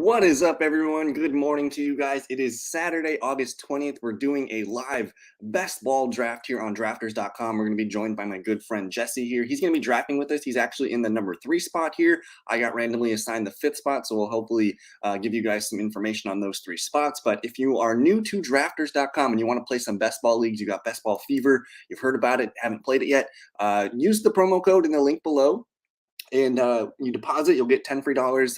What is up, everyone? Good morning to you guys. It is Saturday, August 20th. We're doing a live best ball draft here on drafters.com. We're going to be joined by my good friend Jesse here. He's going to be drafting with us. He's actually in the number 3 spot here. I got randomly assigned the 5th spot, so we'll hopefully give you guys some information on those 3 spots. But if you are new to drafters.com and you want to play some best ball leagues, you got best ball fever, you've heard about it, haven't played it yet, use the promo code in the link below. And you deposit, you'll get $10 free.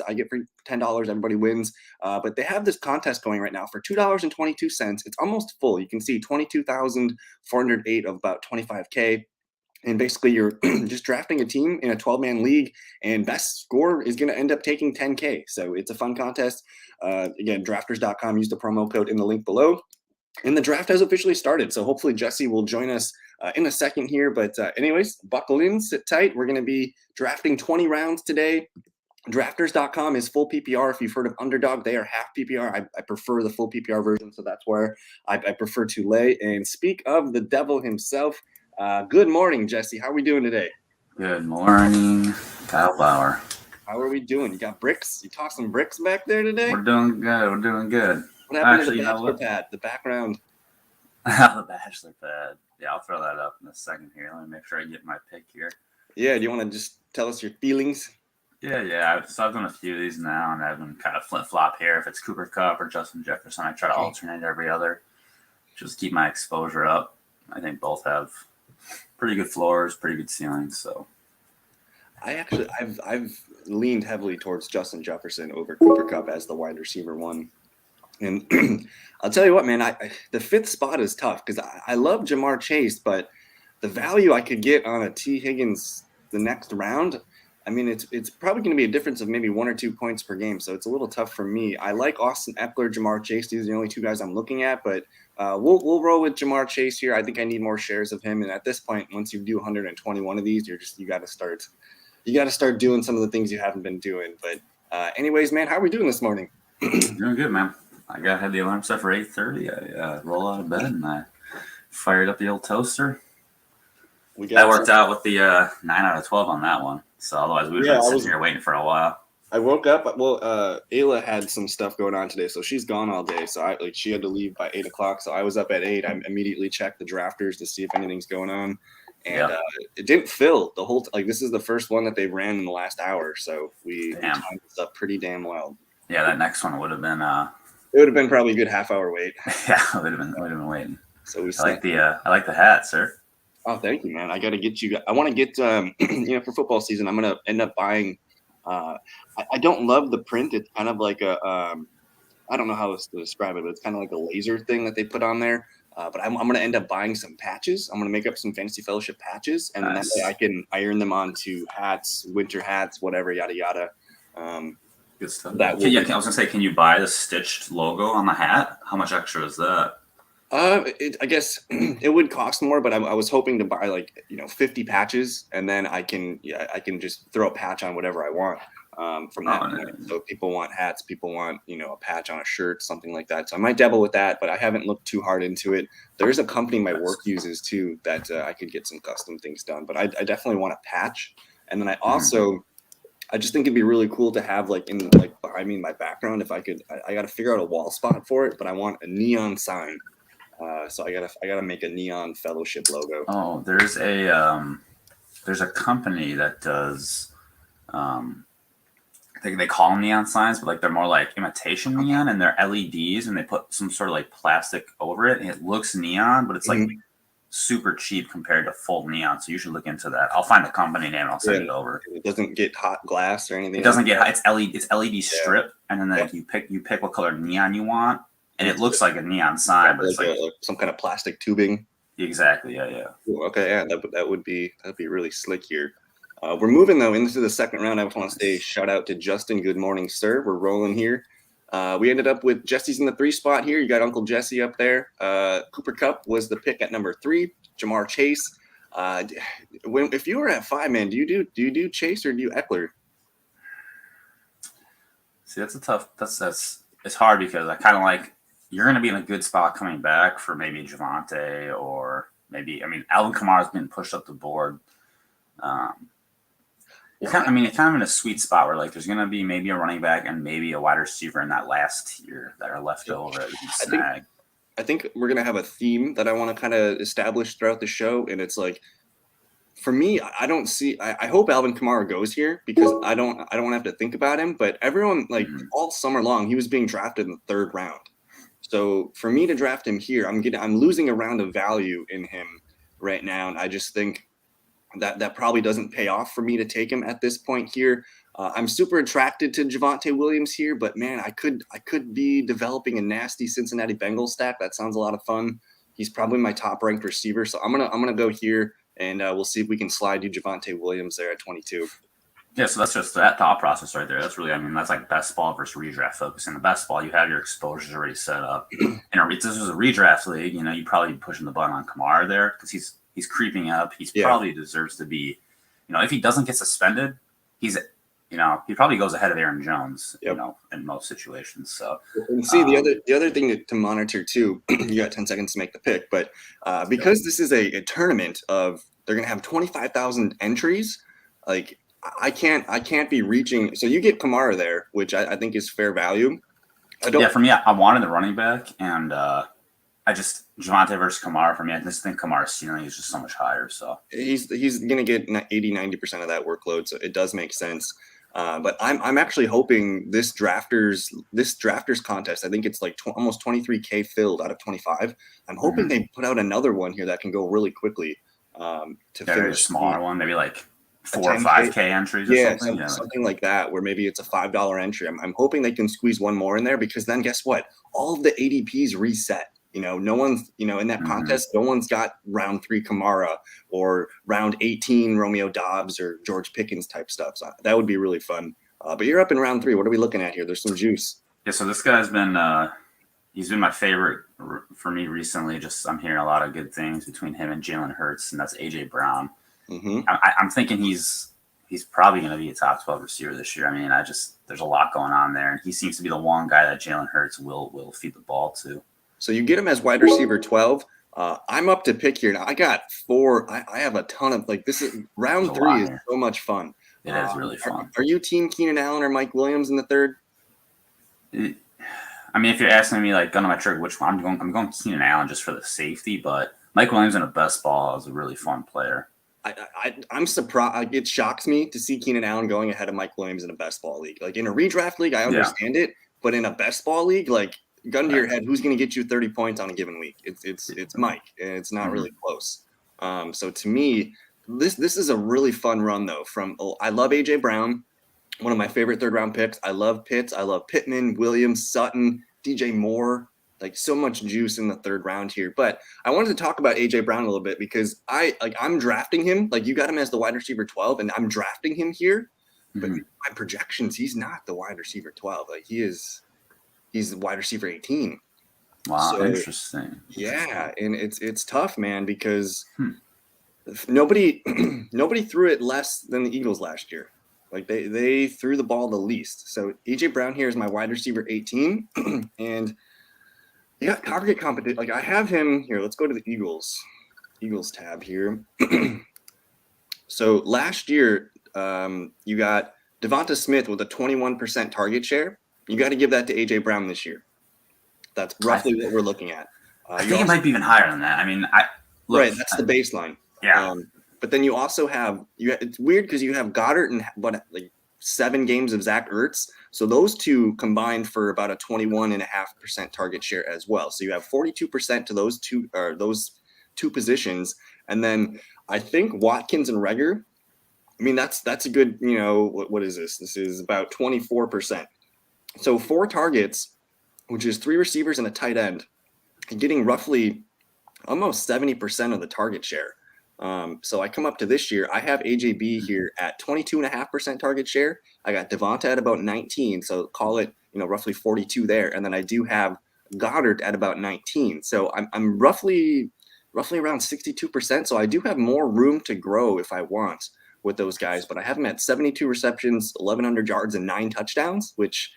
I get free $10. Everybody wins. But they have this contest going right now for $2.22. It's almost full. You can see 22,408 of about 25K. And basically, you're just drafting a team in a 12-man league, and best score is going to end up taking 10K. So it's a fun contest. Again, drafters.com. Use the promo code in the link below. And the draft has officially started, so hopefully Jesse will join us in a second here. But anyways, buckle in, sit tight. We're going to be drafting 20 rounds today. Drafters.com is full PPR. If you've heard of Underdog, they are half PPR. I prefer the full PPR version, so that's where I prefer to lay. And speak of the devil himself, good morning, Jesse. How are we doing today? Good morning, Kyle Bauer. How are we doing? You got bricks? You tossed some bricks back there today? We're doing good. What happened to the bachelor pad, the background? The bachelor pad. Yeah, I'll throw that up in a second here. Let me make sure I get my pick here. Yeah, do you want to just tell us your feelings? Yeah. So I've done a few of these now, and I've been kind of flip-flop here. If it's Cooper Kupp or Justin Jefferson, I try to alternate every other. Just keep my exposure up. I think both have pretty good floors, pretty good ceilings. So I've leaned heavily towards Justin Jefferson over Cooper Kupp as the wide receiver one. And I'll tell you what, man, the 5th spot is tough because I love Jamar Chase, but the value I could get on a T. Higgins the next round, I mean, it's probably going to be a difference of maybe 1 or 2 points per game, so it's a little tough for me. I like Austin Eckler, Jamar Chase. These are the only 2 guys I'm looking at, but we'll roll with Jamar Chase here. I think I need more shares of him, and at this point, once you do 121 of these, you got to start doing some of the things you haven't been doing. But anyways, man, how are we doing this morning? Doing good, man. I had the alarm set for 8:30. I roll out of bed and I fired up the old toaster. That worked out with the 9 out of 12 on that one. So otherwise we would have been sitting here waiting for a while. I woke up. Well, Ayla had some stuff going on today, so she's gone all day. So she had to leave by 8 o'clock. So I was up at 8. I immediately checked the drafters to see if anything's going on, and it didn't fill the whole. This is the first one that they've ran in the last hour. So we timed this up pretty damn well. Yeah, that next one would have been. It would have been probably a good half-hour wait. Yeah, I would have been waiting. So I like the hat, sir. Oh, thank you, man. I got to get you. I want to get for football season. I'm gonna end up buying. I don't love the print. It's kind of like a I don't know how else to describe it, but it's kind of like a laser thing that they put on there. But I'm gonna end up buying some patches. I'm gonna make up some Fantasy Fellowship patches, and then that way I can iron them onto hats, winter hats, whatever, yada yada. Good stuff. I was gonna say, can you buy the stitched logo on the hat? How much extra is that? I guess it would cost more, but I was hoping to buy 50 patches, and then I can just throw a patch on whatever I want from that. Nice. So if people want hats, people want a patch on a shirt, something like that. So I might dabble with that, but I haven't looked too hard into it. There is a company my work uses too that I could get some custom things done, but I definitely want a patch, and then I also. I just think it'd be really cool to have behind me in my background. If I could, I got to figure out a wall spot for it, but I want a neon sign. So I gotta make a neon fellowship logo. Oh, there's a company that does, they call them neon signs, but they're more like imitation neon, and they're LEDs, and they put some sort of plastic over it, and it looks neon, but it's super cheap compared to full neon. So you should look into that. I'll find the company name and I'll send it over. It doesn't get hot glass or anything. It doesn't get hot. It's LED strip, and then you pick what color neon you want, and it looks like a neon sign, but it's like some kind of plastic tubing. Exactly. Yeah. Cool. Okay. Yeah. That'd be really slick here. We're moving though into the second round. I just want to say shout out to Justin. Good morning, sir. We're rolling here. We ended up with Jesse's in the 3 spot here. You got Uncle Jesse up there. Cooper Kupp was the pick at number 3. Jamar Chase. If you were at 5, man, do you do Chase or do you Eckler? See, that's a tough. It's hard because I kind of like you're going to be in a good spot coming back for maybe Javonte or maybe Alvin Kamara's been pushed up the board. You're kind of in a sweet spot where like there's going to be maybe a running back and maybe a wide receiver in that last tier that are left over that you can snag. I think we're going to have a theme that I want to kind of establish throughout the show. And it's like, for me, I don't see, I hope Alvin Kamara goes here because I don't want to have to think about him, but everyone like all summer long, he was being drafted in the 3rd round. So for me to draft him here, I'm losing a round of value in him right now. And I just think that probably doesn't pay off for me to take him at this point here. I'm super attracted to Javonte Williams here, but man, I could be developing a nasty Cincinnati Bengals stack. That sounds a lot of fun. He's probably my top ranked receiver. So I'm gonna go here and we'll see if we can slide you Javonte Williams there at 22. Yeah, so that's just that thought process right there. That's really, that's like best ball versus redraft focus. In the best ball, you have your exposures already set up. And if this was a redraft league, you'd probably be pushing the button on Kamara there because he's creeping up. He's probably deserves to be, if he doesn't get suspended, he probably goes ahead of Aaron Jones, in most situations. So, and see the other thing to monitor too, you got 10 seconds to make the pick, but because this is a tournament of, they're going to have 25,000 entries. Like I can't be reaching. So you get Kamara there, which I think is fair value. For me, I wanted the running back and, Javonte versus Kamara for me. I just think Kamara's ceiling is just so much higher. So he's going to get 80-90% of that workload. So it does make sense. But I'm actually hoping this drafters contest, I think it's like almost 23K filled out of 25. I'm hoping they put out another one here that can go really quickly to finish a smaller one, maybe like 4 or 5K entries or something. Something like that, where maybe it's a $5 entry. I'm hoping they can squeeze one more in there because then guess what? All of the ADPs reset. No one's, in that contest, no one's got round 3 Kamara or round 18 Romeo Dobbs or George Pickens type stuff. So that would be really fun. But you're up in round 3. What are we looking at here? There's some juice. Yeah, so this guy's been he's been my favorite for me recently. Just I'm hearing a lot of good things between him and Jalen Hurts, and that's AJ Brown. I'm thinking he's probably going to be a top 12 receiver this year. There's a lot going on there, and he seems to be the one guy that Jalen Hurts will feed the ball to. So you get him as wide receiver 12. I'm up to pick here now. I got 4. I have a ton of this is round 3 is so much fun. It is really fun. Are you team Keenan Allen or Mike Williams in the 3rd? If you're asking me gun on my trigger, which one I'm going Keenan Allen just for the safety, but Mike Williams in a best ball is a really fun player. I'm surprised. It shocks me to see Keenan Allen going ahead of Mike Williams in a best ball league. Like in a redraft league, I understand it, but in a best ball league, gun to your head, who's going to get you 30 points on a given week? It's Mike, and it's not really close. So to me, this is a really fun run though. I love AJ Brown, one of my favorite 3rd round picks. I love Pitts. I love Pittman, Williams, Sutton, DJ Moore. So much juice in the 3rd round here. But I wanted to talk about AJ Brown a little bit because I'm drafting him. You got him as the wide receiver 12, and I'm drafting him here. But my projections, he's not the wide receiver 12. He's the wide receiver 18. Wow, so, interesting. Yeah, and it's tough, man, because nobody threw it less than the Eagles last year. They threw the ball the least. So AJ Brown here is my wide receiver 18, and you got target competition. I have him here. Let's go to the Eagles tab here. So last year, you got Devonta Smith with a 21% target share. You got to give that to AJ Brown this year. That's roughly what we're looking at. I think it might be even higher than that. Right, that's the baseline. Yeah. But then you also have it's weird because you have Goddard and 7 games of Zach Ertz. So those two combined for about a 21.5% target share as well. So you have 42% to those two positions, and then I think Watkins and Reagor. That's a good. What is this? This is about 24%. So 4 targets, which is 3 receivers and a tight end, and getting roughly almost 70% of the target share. So I come up to this year, I have AJB here at 22.5% target share. I got Devonta at about 19, so call it roughly 42 there, and then I do have Goddard at about 19. So I'm roughly around 62%. So I do have more room to grow if I want with those guys, but I have them at 72 receptions, 1,100 yards, and 9 touchdowns, which.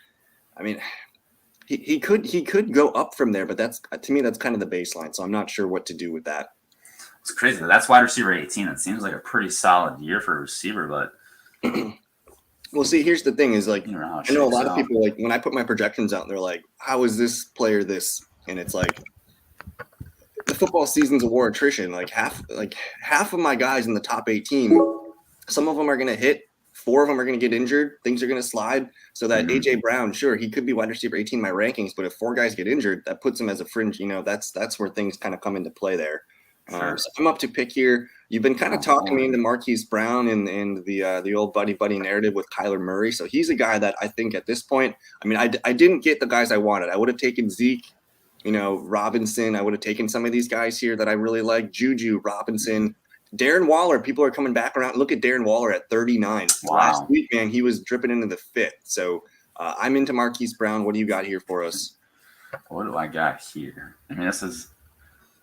He could go up from there, but to me that's kind of the baseline. So I'm not sure what to do with that. It's crazy. That's wide receiver 18. It seems like a pretty solid year for a receiver, but Well, see, here's the thing: is like You know how it I know a shakes lot of out. people like when I put my projections out, they're like, "How is this player this?" And it's like the football season's a war attrition. Like half of my guys in the top 18, some of them are going to hit. 4 of them are going to get injured. Things are going to slide. So that Mhm. AJ Brown, sure, he could be wide receiver 18 in my rankings, but if 4 guys get injured, that puts him as a fringe. That's where things kind of come into play there. Sure. So I'm up to pick here. You've been kind of Oh, talking me boy. into Marquise Brown and the old buddy narrative with Kyler Murray. So he's a guy that I think at this point, I mean, I didn't get the guys I wanted. I would have taken Zeke, Robinson. I would have taken some of these guys here that I really like. Juju, Robinson, Darren Waller. People are coming back around. Look at Darren Waller at 39. Last Wow. week, man, he was dripping into the 5th. So I'm into Marquise Brown. What do you got here for us? What do I got here? I mean,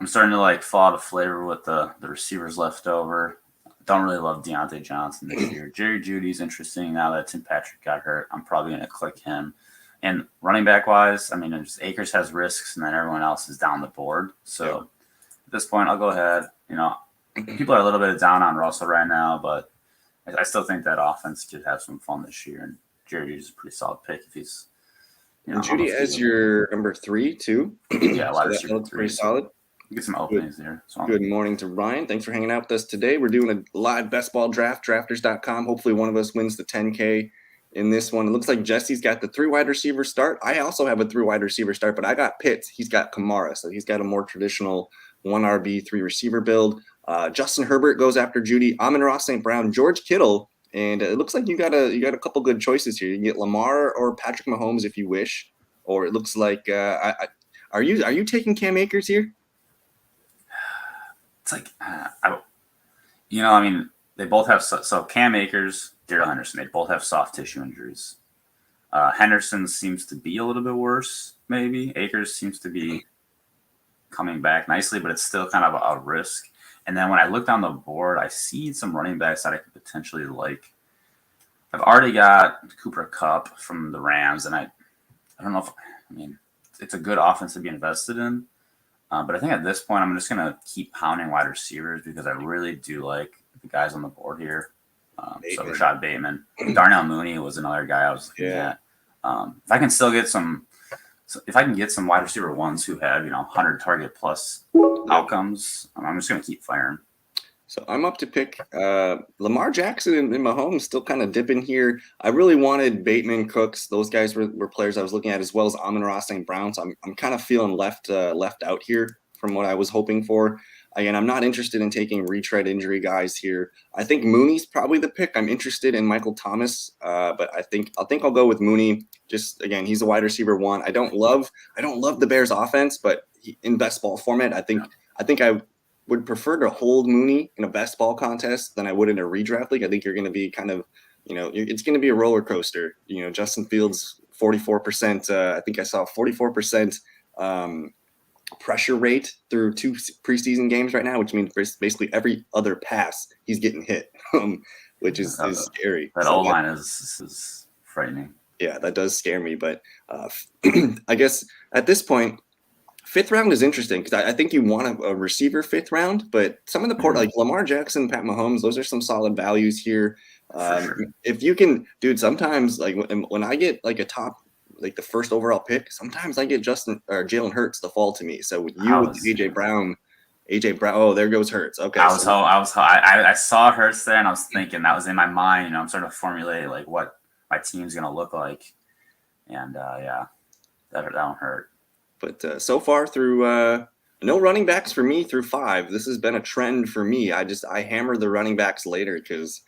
I'm starting to like fall out of flavor with the receivers left over. Don't really love Deontay Johnson this year. Jerry Judy's interesting now that Tim Patrick got hurt. I'm probably going to click him. And running back wise, I mean, just Akers has risks, and then everyone else is down the board. So at this point, I'll go ahead. People are a little bit down on Russell right now, but I still think that offense could have some fun this year. And Jerry Judy's a pretty solid pick if he's, And on the Judy as field. your number 3 too. Yeah, wide So receiver that looks 3. pretty solid. Get some openings there. So Good morning to Ryan. Thanks for hanging out with us today. We're doing a live best ball draft, drafters.com. Hopefully one of us wins the 10K in this one. It looks like Jesse's got the 3 wide receiver start. I also have a 3 wide receiver start, but I got Pitts. He's got Kamara. So he's got a more traditional 1 RB, 3 receiver build. Justin Herbert goes after Judy. Amon-Ra St. Brown, George Kittle. And it looks like you got a couple good choices here. You can get Lamar or Patrick Mahomes if you wish. Or it looks like are you taking Cam Akers here? it's like, I mean, they both have so Cam Akers, Darrell Henderson, they both have soft tissue injuries. Henderson seems to be a little bit worse, maybe. Akers seems to be coming back nicely, but it's still kind of a risk. And then when I look down the board, I see some running backs that I could potentially like. I've already got Cooper Kupp from the Rams, and I don't know it's a good offense to be invested in. But I think at this point, I'm just going to keep pounding wide receivers because I really do like the guys on the board here. So Rashad Bateman. Darnell Mooney was another guy I was looking at. If I can still get some wide receiver ones who have, 100 target plus outcomes, I'm just going to keep firing. So I'm up to pick Lamar Jackson and Mahomes still kind of dipping here. I really wanted Bateman, Cooks. Those guys were players I was looking at, as well as Amon-Ra St. Brown. So I'm kind of feeling left out here from what I was hoping for. Again, I'm not interested in taking retread injury guys here. I think Mooney's probably the pick. I'm interested in Michael Thomas, but I think I'll go with Mooney. Just again, he's a wide receiver 1. I don't love the Bears offense, but in best ball format, I think I would prefer to hold Mooney in a best ball contest than I would in a redraft league. I think you're going to be kind of, it's going to be a roller coaster. Justin Fields, 44%. I think I saw 44% pressure rate through 2 preseason games right now, which means basically every other pass he's getting hit, which is scary. That O-line is frightening. Yeah, that does scare me. But I guess at this point, 5th round is interesting because I think you want a receiver 5th round, but some of the court like Lamar Jackson, Pat Mahomes, those are some solid values here. Sure. If you can, dude, sometimes like when I get like a top, like the 1st overall pick, sometimes I get Justin or Jalen Hurts to fall to me. So with AJ Brown, oh, there goes Hurts. Okay, I saw Hurts there, and I was thinking that was in my mind. I'm starting to formulate like what my team's gonna look like, and that don't hurt. But so far through no running backs for me through 5. This has been a trend for me. I hammer the running backs later because,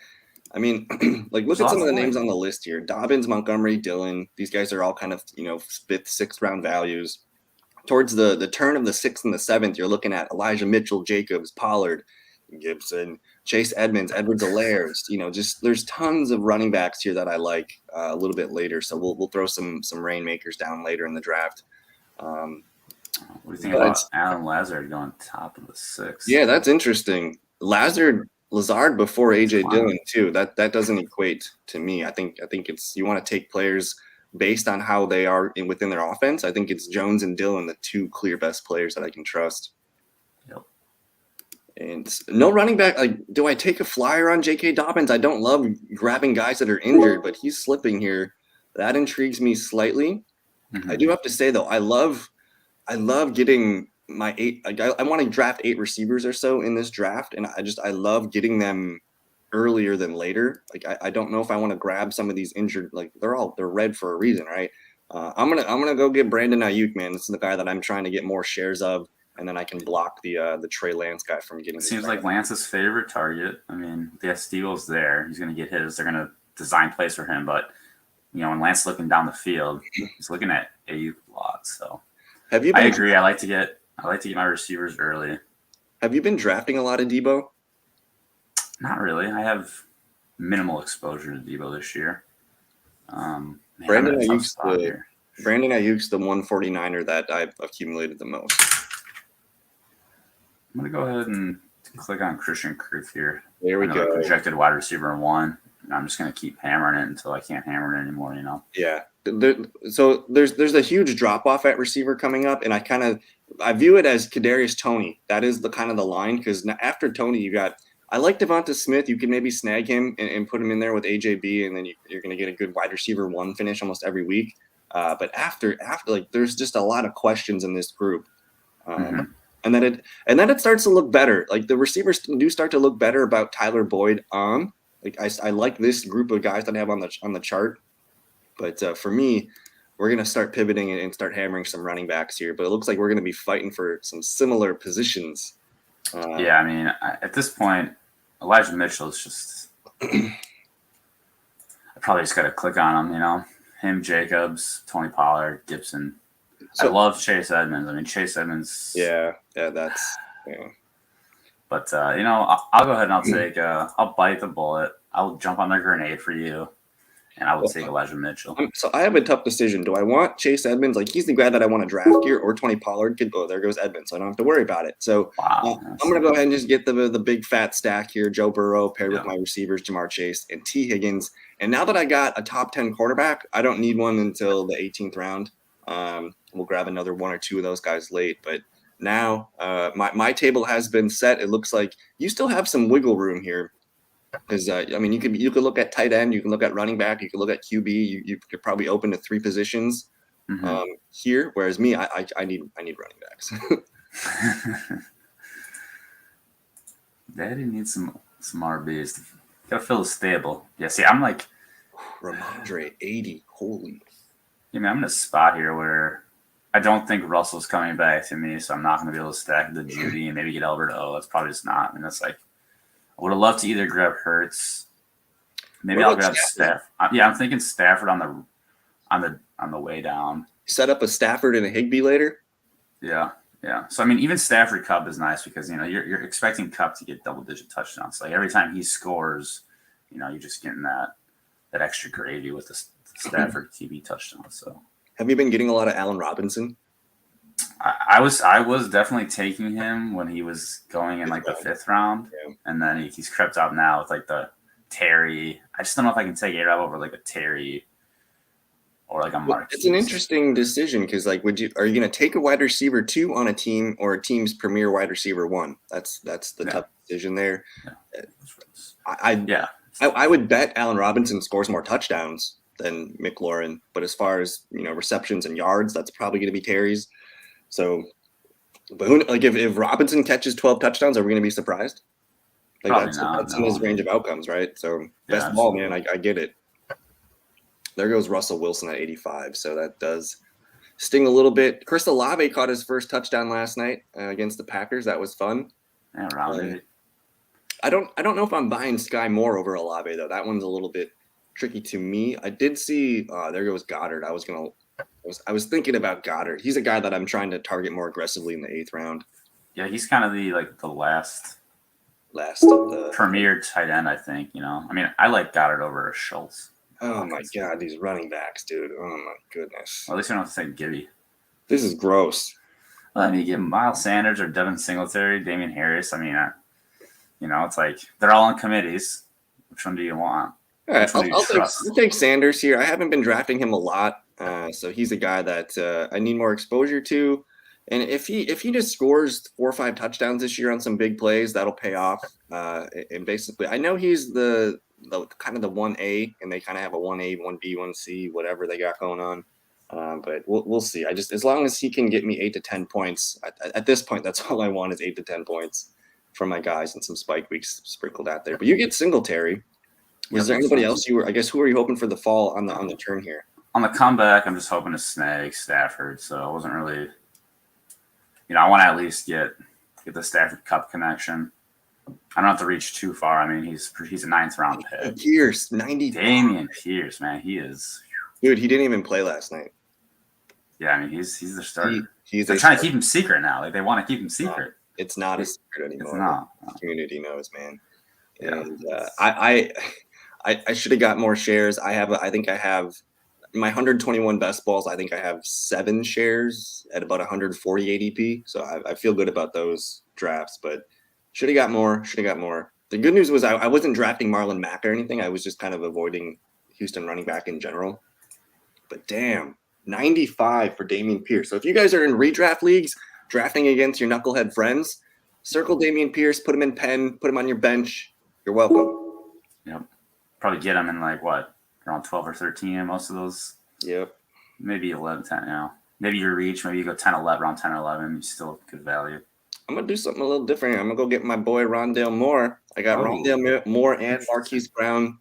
I mean, like look at some of the names on the list here: Dobbins, Montgomery, Dillon. These guys are all kind of 5th, 6th round values. Towards the turn of the 6th and the 7th, you're looking at Elijah Mitchell, Jacobs, Pollard, Gibson, Chase Edmonds-Helaire. Just there's tons of running backs here that I like a little bit later. So we'll throw some rainmakers down later in the draft. What do you think about Alan Lazard going top of the 6th? Yeah, that's interesting. Lazard before AJ Dillon too. That doesn't equate to me. I think it's you want to take players based on how they are within their offense. I think it's Jones and Dillon, the 2 clear best players that I can trust. Yep. And no running back. Like, do I take a flyer on J.K. Dobbins? I don't love grabbing guys that are injured, but he's slipping here. That intrigues me slightly. I do have to say though, I love getting my 8. Like, I want to draft 8 receivers or so in this draft, and I love getting them earlier than later. Like, I don't know if I want to grab some of these injured. Like, they're red for a reason, right? I'm gonna go get Brandon Ayuk, man. This is the guy that I'm trying to get more shares of. And then I can block the Trey Lance guy from getting. It seems like Lance's favorite target. I mean, the Steele's there. He's going to get his. They're going to design plays for him. But, when Lance's looking down the field, he's looking at Ayuk a lot. So I agree. I like to get my receivers early. Have you been drafting a lot of Debo? Not really. I have minimal exposure to Debo this year. Brandon Ayuk's the 149er that I've accumulated the most. I'm going to go ahead and click on Christian Kirk here. There we go. Projected wide receiver 1. And I'm just going to keep hammering it until I can't hammer it anymore, Yeah. So there's a huge drop-off at receiver coming up, and I view it as Kadarius Toney. That is the kind of the line, because after Toney, I like Devonta Smith. You can maybe snag him and put him in there with AJB, and then you're going to get a good wide receiver 1 finish almost every week. But after like, there's just a lot of questions in this group. And then it starts to look better. Like, the receivers do start to look better about Tyler Boyd on. Like, I like this group of guys that I have on the chart. But for me, we're gonna start pivoting and start hammering some running backs here. But it looks like we're gonna be fighting for some similar positions. Yeah, I mean, at this point, Elijah Mitchell is just. I probably just got to click on him. Him, Jacobs, Tony Pollard, Gibson. So, I love Chase Edmonds. I mean, Chase Edmonds. Yeah, that's. Yeah. But I'll go ahead and I'll bite the bullet. I'll jump on the grenade for you, and I will take Elijah Mitchell. So I have a tough decision. Do I want Chase Edmonds? Like, he's the guy that I want to draft here, or Tony Pollard? There goes Edmonds, so I don't have to worry about it. So I'm going to go ahead and just get the big fat stack here. Joe Burrow paired with my receivers, Jamar Chase and T. Higgins. And now that I got a top 10 quarterback, I don't need one until the 18th round. We'll grab another 1 or 2 of those guys late, but now my table has been set. It looks like you still have some wiggle room here, because you could look at tight end, you can look at running back, you can look at QB. You could probably open to 3 positions here. Whereas me, I need running backs. Daddy needs some RBs. Gotta fill the stable. Yeah, see, I'm like Ramondre 80. Holy. I'm in a spot here where I don't think Russell's coming back to me, so I'm not going to be able to stack the Judy and maybe get Albert O. That's probably just not. I mean, that's like, I would have loved to either grab Hurts. Maybe I'll grab Stafford. Yeah, I'm thinking Stafford on the way down. Set up a Stafford and a Higbee later. Yeah. So I mean, even Stafford Cup is nice because you're expecting Cup to get double-digit touchdowns. Like, every time he scores, you're just getting that extra gravy with the Stafford QB touchdown. So, have you been getting a lot of Allen Robinson? I was definitely taking him when he was going in like the 5th round, and then he's crept out now with like the Terry. I just don't know if I can take A-Rob over like a Terry or like a Mark. It's an interesting decision, because like, are you going to take a wide receiver 2 on a team, or a team's premier wide receiver 1? That's the tough decision there. I would bet Allen Robinson scores more touchdowns than McLaurin, but as far as receptions and yards, that's probably going to be Terry's. So, but if Robinson catches 12 touchdowns, are we going to be surprised? Like, that's in his range of outcomes, right? So best ball, man. I get it. There goes Russell Wilson at 85. So that does sting a little bit. Chris Olave caught his first touchdown last night against the Packers. That was fun. Yeah, I don't know if I'm buying Sky Moore over Olave though. That one's a little bit tricky to me. I did see. There goes Goddard. I was thinking about Goddard. He's a guy that I'm trying to target more aggressively in the 8th round. Yeah, he's kind of the last of the premier tight end, I think. I mean, I like Goddard over Schultz. Oh my God, these running backs, dude. Oh my goodness. Well, at least you don't have to say Gibby. This is gross. Well, I mean, you get Miles Sanders or Devin Singletary, Damian Harris. I mean, it's like they're all on committees. Which one do you want? All right, I'll take Sanders here. I haven't been drafting him a lot, so he's a guy that I need more exposure to. And if he just scores 4 or 5 touchdowns this year on some big plays, that'll pay off. And basically, I know he's the kind of the 1A, and they kind of have a 1A, 1B, 1C, whatever they got going on. But we'll see. As long as he can get me 8 to 10 points at this point, that's all I want is 8 to 10 points from my guys and some spike weeks sprinkled out there. But you get Singletary. Was there anybody else who are you hoping for the fall on the turn here? On the comeback, I'm just hoping to snag Stafford. So I wasn't really, I want to at least get the Stafford Cup connection. I don't have to reach too far. I mean, he's a 9th round pick. Pierce, 90. Damian Pierce, man, he is. Dude, he didn't even play last night. Yeah, I mean, he's the starter. They're trying to keep him secret now. Like, they want to keep him secret. It's not a secret anymore. It's not. The community knows, man. Yeah. And I should have got more shares. I think I have my 121 best balls. I think I have 7 shares at about 140 ADP. So I feel good about those drafts, but should have got more. The good news was I wasn't drafting Marlon Mack or anything. I was just kind of avoiding Houston running back in general. But damn, 95 for Dameon Pierce. So if you guys are in redraft leagues, drafting against your knucklehead friends, circle Dameon Pierce, put him in pen, put him on your bench. You're welcome. Yep. Probably get him in around 12 or 13 most of those. Yep. Maybe 11, 10 Maybe you reach, maybe you go 10, 11, around 10 or 11. You still have good value. I'm going to do something a little different here. I'm going to go get my boy Rondale Moore. I got Rondale Moore and Marquise Brown.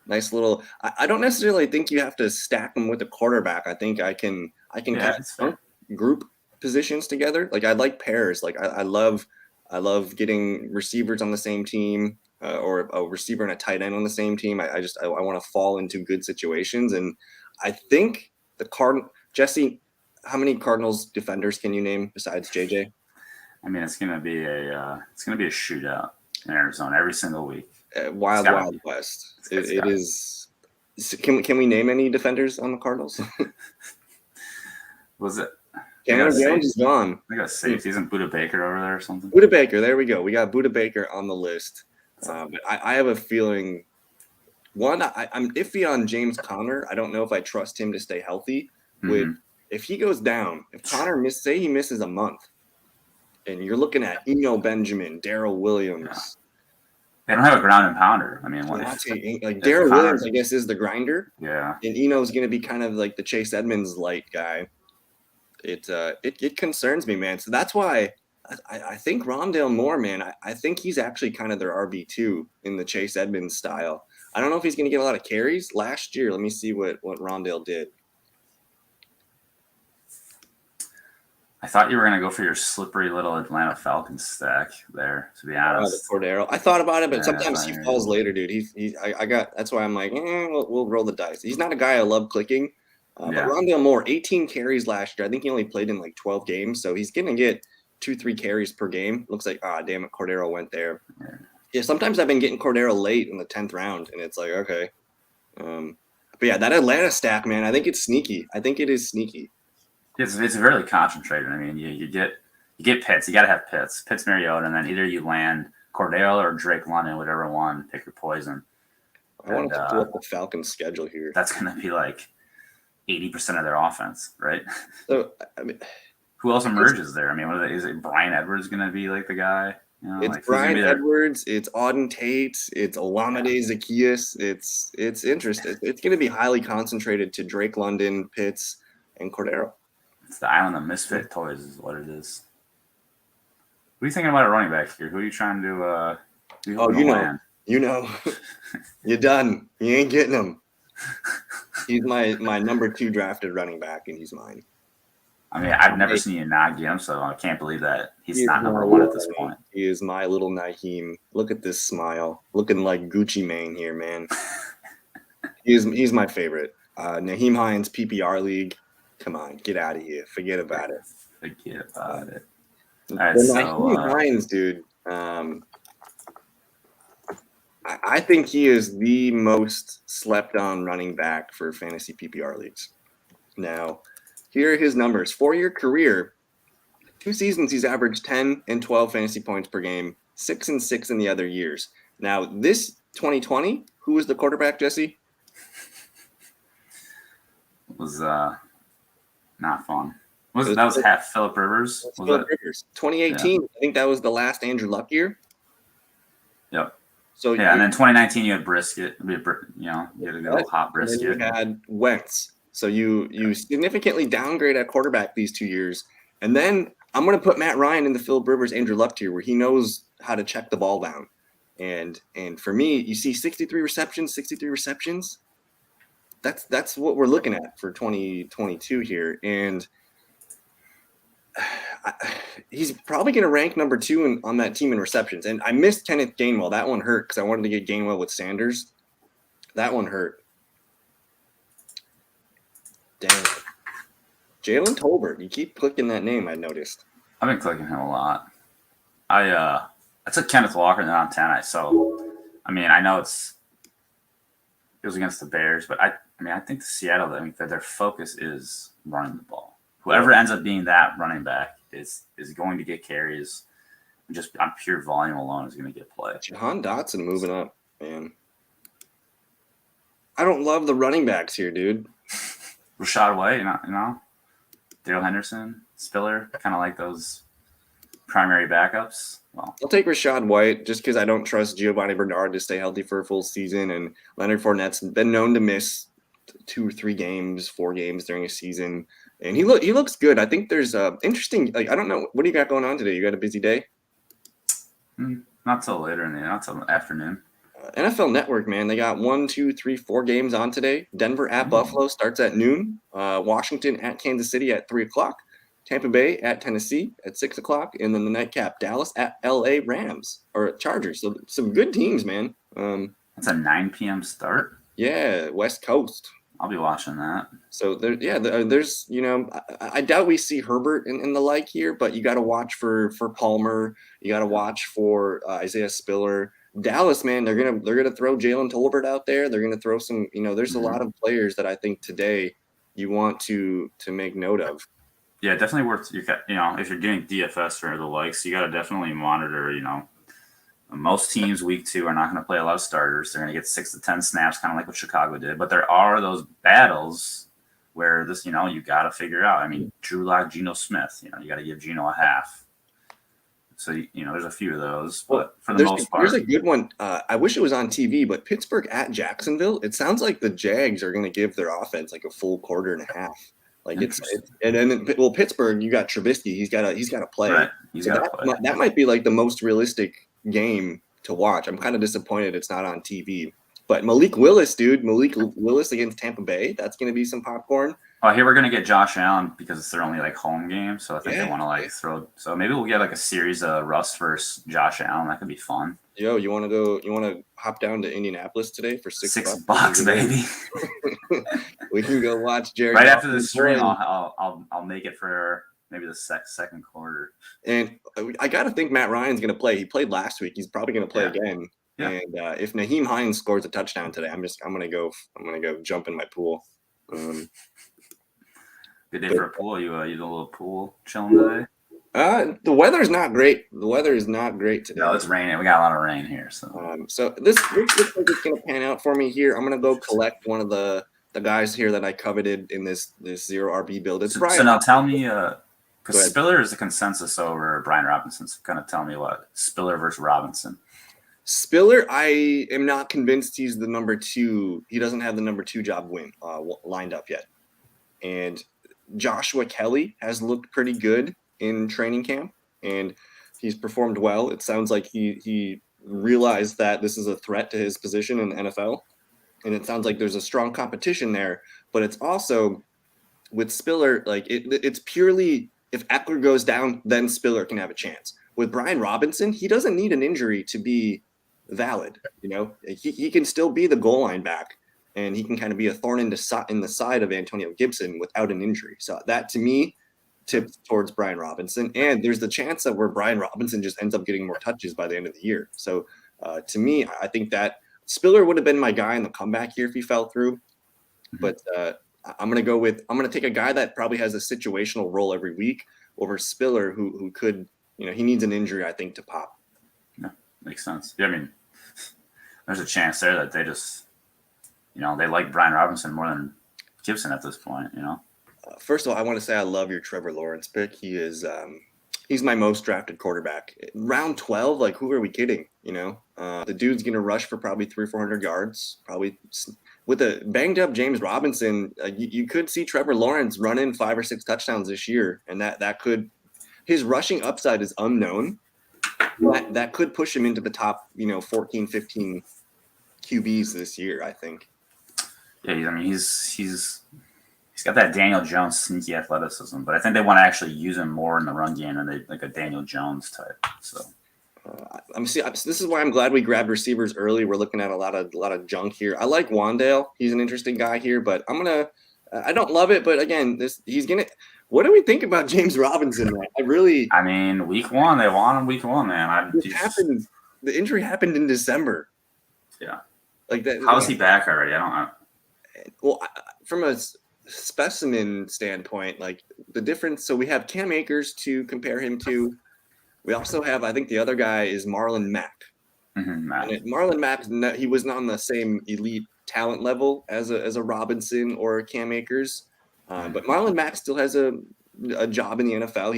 Nice little – I don't necessarily think you have to stack them with a quarterback. I think I can kind of group positions together. Like, I like pairs. Like, I love getting receivers on the same team or a receiver and a tight end on the same team. I want to fall into good situations. And I think Jesse, how many Cardinals defenders can you name besides JJ? I mean, it's gonna be a shootout in Arizona every single week. Wild West. It is. Can we name any defenders on the Cardinals? Was it? Cameron Jones is gone. I got safety. Isn't Budda Baker over there or something? Budda Baker. There we go. We got Budda Baker on the list. But I have a feeling. One, I'm iffy on James Conner. I don't know if I trust him to stay healthy. If he goes down, if Conner misses a month, and you're looking at Eno Benjamin, Darrell Williams. Yeah. They don't have a ground and pounder. I mean, Darrell Williams, I guess, is the grinder. Yeah. And Eno's going to be kind of like the Chase Edmonds light guy. It concerns me, man. So that's why I think Rondale Moore, man, I think he's actually kind of their RB2 in the Chase Edmonds style. I don't know if he's going to get a lot of carries. Last year, let me see what Rondale did. I thought you were going to go for your slippery little Atlanta Falcons stack there, to be honest. The Cordero. I thought about it, but sometimes he falls later, dude. That's why I'm like, we'll roll the dice. He's not a guy I love clicking. But Rondale Moore, 18 carries last year. I think he only played in like 12 games, so he's going to get 2-3 carries per game. Looks like, damn it, Cordero went there. Yeah, sometimes I've been getting Cordero late in the 10th round, and it's like, okay. But yeah, that Atlanta stack, man, I think it's sneaky. I think it is sneaky. It's really concentrated. I mean, you get Pitts. You got to have Pitts, Mariota, and then either you land Cordero or Drake London, whichever one. Pick your poison. I want to pull up the Falcons' schedule here. That's going to be like 80% of their offense, right? So, I mean, who else emerges there? I mean, is it Brian Edwards going to be like the guy? It's Brian Edwards. It's Auden Tate. It's Olamide Zaccheaus. It's interesting. It's going to be highly concentrated to Drake London, Pitts, and Cordero. It's the island of misfit toys is what it is. What are you thinking about a running back here? Who are you trying to you know. You're done. You ain't getting him. He's my number 2 drafted running back, and he's mine. I mean, I've never seen you not get him, so I can't believe that he's not number 1 at this point. He is my little Naheem. Look at this smile. Looking like Gucci Mane here, man. He's my favorite. Naheem Hines, PPR league. Come on, get out of here. Forget about it. All right, so Hines, dude. I think he is the most slept on running back for fantasy PPR leagues. Now, here are his numbers. 4-year career, 2 seasons he's averaged 10 and 12 fantasy points per game, 6 and 6 in the other years. Now, this 2020, who was the quarterback, Jesse? It was not fun. That was half Phillip Rivers? Was Phillip Rivers. 2018, I think that was the last Andrew Luck year. Yep. So and then 2019 you had Brisket. You had a good little hot Brisket. And then you had Wentz. So you significantly downgrade at quarterback these 2 years. And then I'm going to put Matt Ryan in the Phillip Rivers, Andrew Luck tier, where he knows how to check the ball down. And for me, you see 63 receptions. That's what we're looking at for 2022 here. And he's probably going to rank number 2 on that team in receptions. And I missed Kenneth Gainwell. That one hurt because I wanted to get Gainwell with Sanders. That one hurt. Damn. Jalen Tolbert. You keep clicking that name, I noticed. I've been clicking him a lot. I took Kenneth Walker on 10. So I know it was against the Bears, but I think the Seattle, that their focus is running the ball. Whoever ends up being that running back is going to get carries. Just on pure volume alone is going to get play. Jahan Dotson moving up, man. I don't love the running backs here, dude. Rashad White, Darrell Henderson, Spiller, kind of like those primary backups. Well, I'll take Rashad White just because I don't trust Giovanni Bernard to stay healthy for a full season, and Leonard Fournette's been known to miss 2 or 3 games, 4 games during a season, and he looks good. I think there's interesting. I don't know, what do you got going on today? You got a busy day? Not till later not till the afternoon. NFL Network, man, they got 1, 2, 3, 4 games on today. Denver at Buffalo starts at noon. Washington at Kansas City at 3:00. Tampa Bay at Tennessee at 6:00, and then the nightcap, Dallas at LA Rams or Chargers. So some good teams, man. That's a 9 p.m. start. Yeah, West Coast. I'll be watching that. So there's I doubt we see Herbert in the like here, but you got to watch for Palmer. You got to watch for Isaiah Spiller. Dallas, man, they're gonna throw Jalen Tolbert out there. They're gonna throw some. There's a lot of players that I think today you want to make note of. Yeah, definitely worth. If you're doing DFS or the likes, you got to definitely monitor. Most teams week 2 are not going to play a lot of starters. They're going to get 6 to 10 snaps, kind of like what Chicago did. But there are those battles where you got to figure out. Drew Lock, Geno Smith. You got to give Geno a half. So there's a few of those, but for the most part, there's a good one. I wish it was on TV, but Pittsburgh at Jacksonville. It sounds like the Jags are going to give their offense like a full quarter and a half. And then Pittsburgh, you got Trubisky. He's got to play. Right. He's got to play. That might be like the most realistic game to watch. I'm kind of disappointed it's not on TV. But Malik Willis against Tampa Bay. That's going to be some popcorn. Oh, here we're going to get Josh Allen because it's their only home game. So I think they want to throw. So maybe we'll get a series of Russ versus Josh Allen. That could be fun. Yo, you want to hop down to Indianapolis today for $6, baby? We can go watch Jared. Right after the stream, I'll make it for maybe the second quarter. And I got to think Matt Ryan's going to play. He played last week. He's probably going to play again. Yeah. And if Naheem Hines scores a touchdown today, I'm going to go jump in my pool. Good day for a pool. You did a little pool chilling today? The weather's not great. The weather is not great today. No, it's raining. We got a lot of rain here. So so this looks like it's going to pan out for me here. I'm going to go collect one of the guys here that I coveted in this 0 RB build. It's Brian. So now tell me, because Spiller is the consensus over Brian Robinson. So kind of tell me what Spiller versus Robinson. Spiller, I am not convinced he's the number 2. He doesn't have the number 2 job lined up yet. And Joshua Kelly has looked pretty good in training camp, and he's performed well. It sounds like he realized that this is a threat to his position in the NFL, and it sounds like there's a strong competition there. But it's also with Spiller, it's purely if Eckler goes down, then Spiller can have a chance. With Brian Robinson, he doesn't need an injury to be valid. He can still be the goal line back, and he can kind of be a thorn in the side of Antonio Gibson without an injury. So that, to me, tips towards Brian Robinson. And there's the chance that where Brian Robinson just ends up getting more touches by the end of the year. So to me, I think that Spiller would have been my guy in the comeback here if he fell through. Mm-hmm. But I'm going to take a guy that probably has a situational role every week over Spiller, who could, he needs an injury, I think, to pop. Yeah, makes sense. Yeah, there's a chance there that they just, they like Brian Robinson more than Gibson at this point, First of all, I want to say I love your Trevor Lawrence pick. He is he's my most drafted quarterback. Round 12, like who are we kidding? The dude's gonna rush for probably 300-400 yards. Probably with a banged up James Robinson, you could see Trevor Lawrence run in 5 or 6 touchdowns this year, and that could his rushing upside is unknown. That could push him into the top 14, 15 QBs this year, I think. Yeah, I mean he's got that Daniel Jones sneaky athleticism, but I think they want to actually use him more in the run game than they like a Daniel Jones type. So this is why I'm glad we grabbed receivers early. We're looking at a lot of junk here. I like Wandale. He's an interesting guy here, but I don't love it. But again, what do we think about James Robinson? I mean, week 1, they want him week 1, man. The injury happened in December. Yeah. Like that. How is he back already? I don't know. Well, from a specimen standpoint, like the difference. So we have Cam Akers to compare him to. We also have, I think the other guy is Marlon Mack. Marlon Mack, he was not on the same elite talent level as a Robinson or a Cam Akers, but Marlon Mack still has a job in the NFL.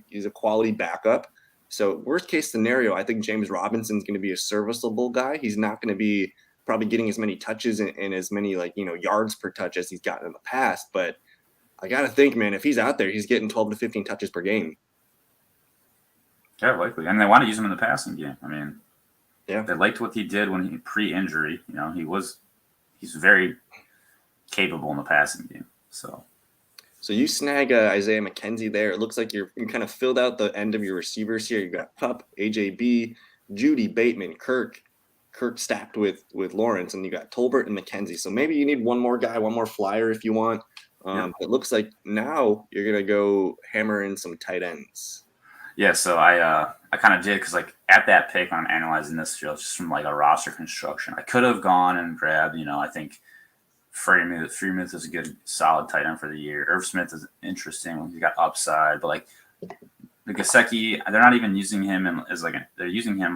He's a quality backup. So worst case scenario, I think James Robinson's going to be a serviceable guy. He's not going to be probably getting as many touches and as many yards per touch as he's gotten in the past. But I got to think, man, if he's out there, he's getting 12 to 15 touches per game. Yeah, likely. And they want to use him in the passing game. I mean, yeah, they liked what he did when he pre-injury. He's very capable in the passing game. So you snag Isaiah McKenzie there. It looks like you kind of filled out the end of your receivers here. You got Pup, AJB, Judy, Bateman, Kirk stacked with Lawrence, and you got Tolbert and McKenzie. So maybe you need one more guy, one more flyer if you want. It looks like now you're gonna go hammer in some tight ends. Yeah, so I kind of did because at that pick when I'm analyzing this field, just from a roster construction, I could have gone and grabbed, I think Freemuth is a good solid tight end for the year. Irv Smith is interesting. He's got upside, but the Gesicki, they're not even using him they're using him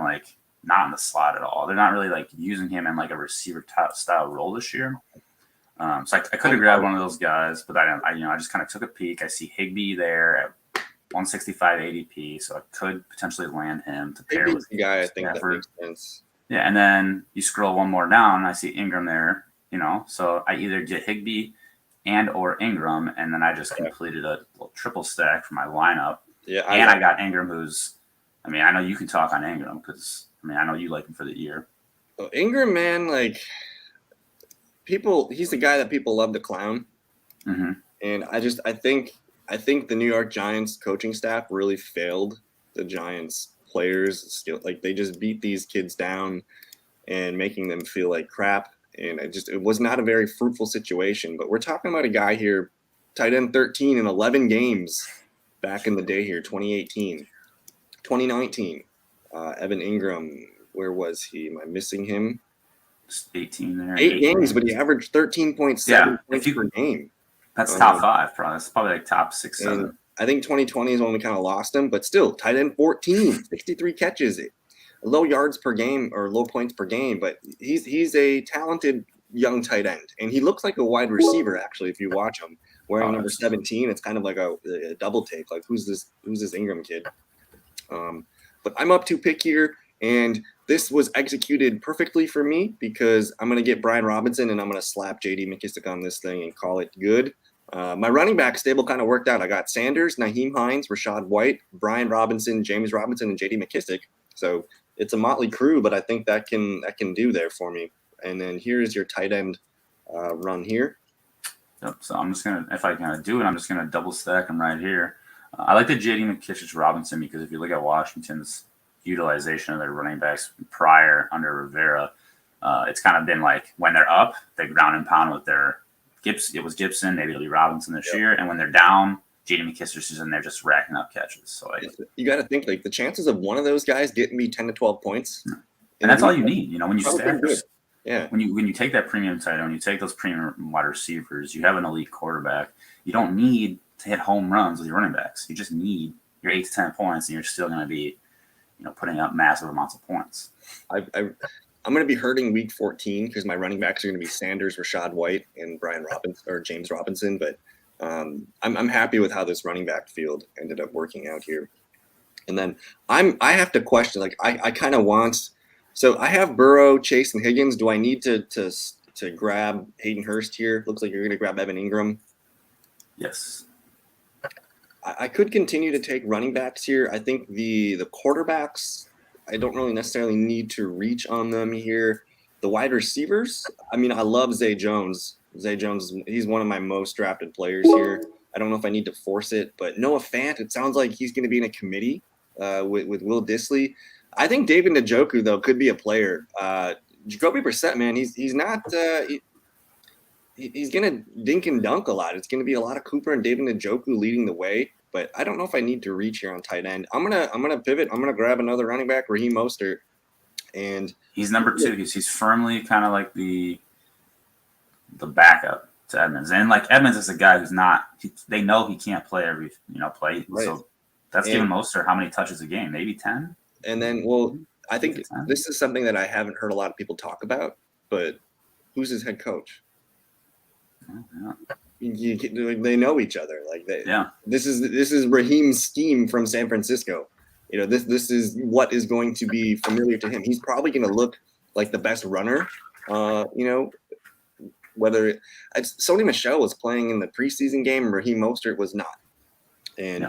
not in the slot at all. They're not really using him in a receiver style role this year. So I could have grabbed one of those guys, but I just kind of took a peek. I see Higbee there at 165 ADP, so I could potentially land him to pair with the guy. I think that makes sense. Yeah, and then you scroll one more down, and I see Ingram there. So I either get Higbee and or Ingram, and then I just completed a little triple stack for my lineup. Yeah, I got Ingram, I know you can talk on Ingram because I know you like him for the year. Well, Ingram, man, he's the guy that people love to clown, and I think the New York Giants coaching staff really failed the Giants players. They just beat these kids down and making them feel like crap. And it was not a very fruitful situation. But we're talking about a guy here, tight end 13 in 11 games back in the day here, 2018, 2019. Evan Ingram, where was he? Am I missing him? Just 18 there. 8 games, but he averaged 13.7 points per game. That's top 5, probably. That's probably top 6, 7. I think 2020 is when we kind of lost him, but still, tight end 14, 63 catches, low yards per game or low points per game, but he's a talented young tight end, and he looks like a wide receiver actually. If you watch him wearing number 17, it's kind of like a double take. Who's this Ingram kid? But I'm up to pick here, and this was executed perfectly for me because I'm going to get Brian Robinson and I'm going to slap J.D. McKissic on this thing and call it good. My running back stable kind of worked out. I got Sanders, Nyheim Hines, Rashad White, Brian Robinson, James Robinson, and J.D. McKissic. So it's a motley crew, but I think that can do there for me. And then here's your tight end run here. Yep. So I'm just going to, if I kind of do it, I'm just going to double stack them right here. I like the J.D. McKissic Robinson because if you look at Washington's utilization of their running backs prior under Rivera, it's kind of been when they're up, they ground and pound with their Gibson. It was Gibson, maybe it'll be Robinson this year. And when they're down, J.D. McKissic is in there just racking up catches. So you got to think the chances of one of those guys getting me 10 to 12 points. And that's all you need. When you stack yeah. When you take that premium tight end, when you take those premium wide receivers, you have an elite quarterback. You don't need to hit home runs with your running backs. You just need your 8 to 10 points, and you're still going to be, putting up massive amounts of points. I'm going to be hurting week 14 because my running backs are going to be Sanders, Rashad White, and Brian Robinson or James Robinson. But I'm happy with how this running back field ended up working out here. And then I have to question, like I kind of want, so I have Burrow, Chase, and Higgins. Do I need to grab Hayden Hurst here? Looks like you're going to grab Evan Ingram. Yes. I could continue to take running backs here. I think the quarterbacks, I don't really necessarily need to reach on them here. The wide receivers, I mean, I love Zay Jones. Zay Jones, he's one of my most drafted players here. I don't know if I need to force it, but Noah Fant, it sounds like he's going to be in a committee with Will Dissly. I think David Njoku, though, could be a player. Jacoby Brissett, man, he's not he's going to dink and dunk a lot. It's going to be a lot of Cooper and David Njoku leading the way, but I don't know if I need to reach here on tight end. I'm gonna pivot. I'm gonna grab another running back, Raheem Mostert, and he's number 2. He's firmly kind of like the backup to Edmonds, and like Edmonds is a guy who's not. They know he can't play every play, right. So that's giving Mostert how many touches a game? Maybe 10. And then, well, I think this is something that I haven't heard a lot of people talk about, but who's his head coach? They know each other. Like this is Raheem's scheme from San Francisco. This is what is going to be familiar to him. He's probably going to look like the best runner. Whether Sony Michel was playing in the preseason game, Raheem Mostert was not. And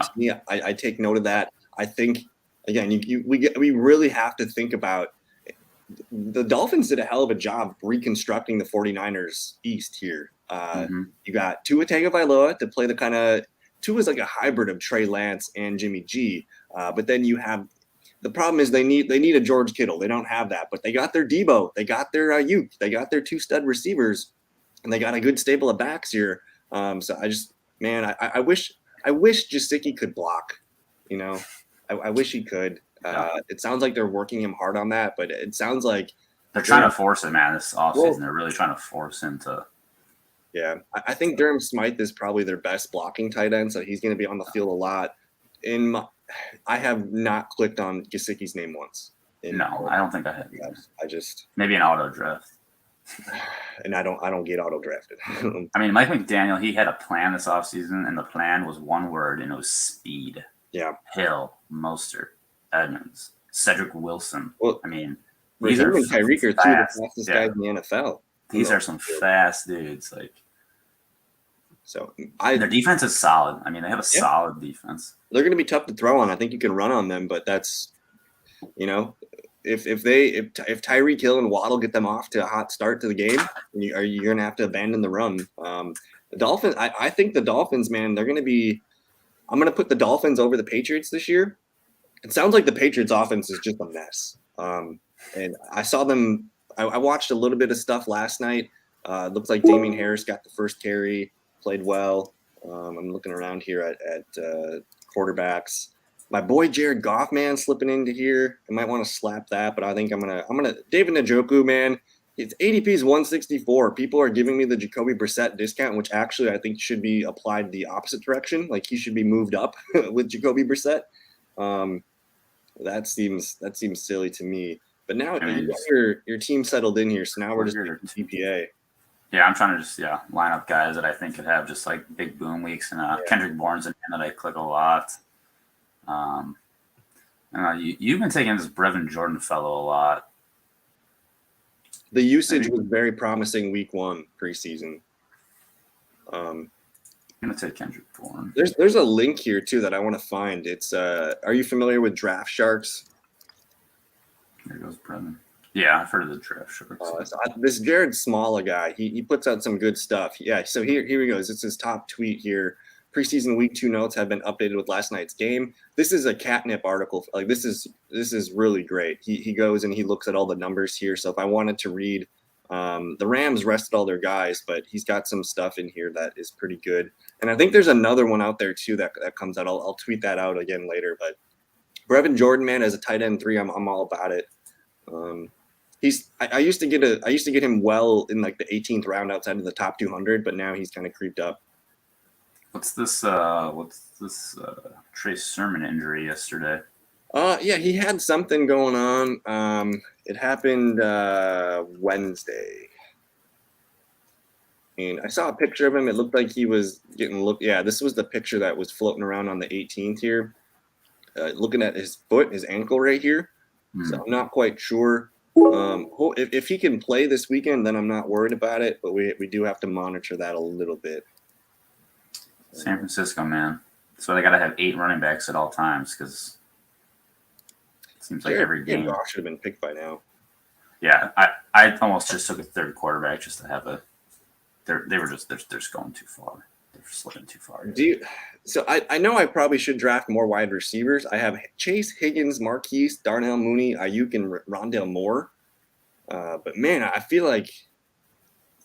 I take note of that. I think again, we really have to think about. The Dolphins did a hell of a job reconstructing the 49ers East here. You got Tua Tagovailoa to play the kind of – Tua is like a hybrid of Trey Lance and Jimmy G. But then you have – the problem is they need a George Kittle. They don't have that. But they got their Debo. They got their Ayuk. They got their 2 stud receivers. And they got a good stable of backs here. So I just – man, I wish Jasicki could block. I wish he could. It sounds like they're working him hard on that, but it sounds like they're trying to force him, man. This offseason, they're really trying to force him to. Yeah, I think Durham Smythe is probably their best blocking tight end, so he's going to be on the field a lot. I have not clicked on Gesicki's name once. No, I don't think I have. I just maybe an auto draft. And I don't get auto drafted. I mean, Mike McDaniel, he had a plan this offseason, and the plan was one word, and it was speed. Yeah, Hill, Mostert, Edmonds, Cedric Wilson. Well, I mean, these are Tyreek are 2 of the fastest guys in the NFL. These are some fast dudes. So their defense is solid. I mean, they have a solid defense. They're going to be tough to throw on. I think you can run on them, but that's if Tyreek Hill and Waddle get them off to a hot start to the game, you're going to have to abandon the run. The Dolphins. I think the Dolphins, man, they're going to be. I'm going to put the Dolphins over the Patriots this year. It sounds like the Patriots offense is just a mess. And I saw them. I watched a little bit of stuff last night. Looks like Damian Harris got the first carry, played well. I'm looking around here at quarterbacks. My boy Jared Goff, man, slipping into here. I might want to slap that, but I think I'm gonna David Njoku, man. It's ADP is 164. People are giving me the Jacoby Brissett discount, which actually I think should be applied the opposite direction. Like he should be moved up with Jacoby Brissett. That seems silly to me. But now you got your team settled in here, so now we're just GPA. Yeah, I'm trying to just line up guys that I think could have just like big boom weeks, and Kendrick Bourne's a name that I click a lot. I don't know, you've been taking this Brevin Jordan fellow a lot. The usage was very promising week 1 preseason. I'm gonna take Kendrick Bourne. There's a link here too that I want to find. It's are you familiar with Draft Sharks? There goes Brevin. Yeah, I've heard of the Draft Sharks. This Jared Smalla guy, he puts out some good stuff. Yeah, so here he goes. It's his top tweet here. Preseason week 2 notes have been updated with last night's game. This is a catnip article. Like this is really great. He goes and he looks at all the numbers here. So if I wanted to read, the Rams rested all their guys, but he's got some stuff in here that is pretty good. And I think there's another one out there too that comes out. I'll tweet that out again later. But Brevin Jordan, man, as a tight end 3, I'm all about it. I used to get him well in like the 18th round outside of the top 200, but now he's kind of creeped up. What's this Trace Sermon injury yesterday? Yeah, he had something going on. It happened Wednesday. And I saw a picture of him. It looked like he was getting looked. Yeah, this was the picture that was floating around on the 18th here. Looking at his foot, his ankle right here. So I'm not quite sure. If he can play this weekend, then I'm not worried about it. But we do have to monitor that a little bit. San Francisco, man. So they got to have 8 running backs at all times because it seems like every game. Goff should have been picked by now. Yeah, I almost just took a third quarterback just to have a. They're just going too far. They're slipping too far. So I know I probably should draft more wide receivers. I have Chase, Higgins, Marquise, Darnell Mooney, Ayuk, and Rondale Moore. But man, I feel like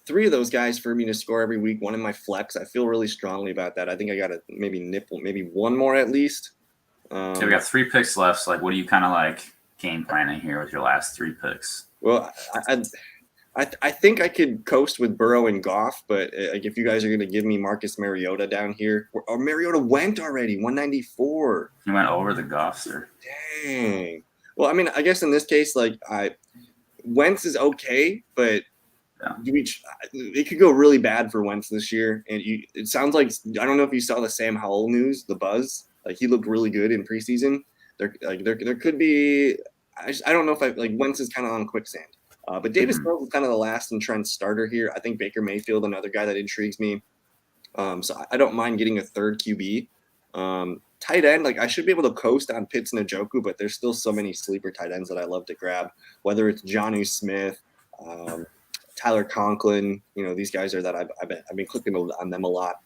3 of those guys for me to score every week. One in my flex. I feel really strongly about that. I think I got to maybe one more at least. So we got 3 picks left. So what are you kind of like game planning here with your last 3 picks? Well, I think I could coast with Burrow and Goff, but if you guys are going to give me Marcus Mariota down here, or Mariota went already, 194. He went over the Goff, sir. Dang. Well, I mean, I guess in this case, Wentz is okay, but it could go really bad for Wentz this year. And it sounds like, I don't know if you saw the Sam Howell news, the buzz. He looked really good in preseason. There could be. I don't know if Wentz is kind of on quicksand. But Davis Mills is kind of the last entrenched starter here. I think Baker Mayfield, another guy that intrigues me. So I don't mind getting a third QB. Tight end, I should be able to coast on Pitts and Njoku, but there's still so many sleeper tight ends that I love to grab, whether it's Jonnu Smith, Tyler Conklin. These guys are that I've been clicking on them a lot.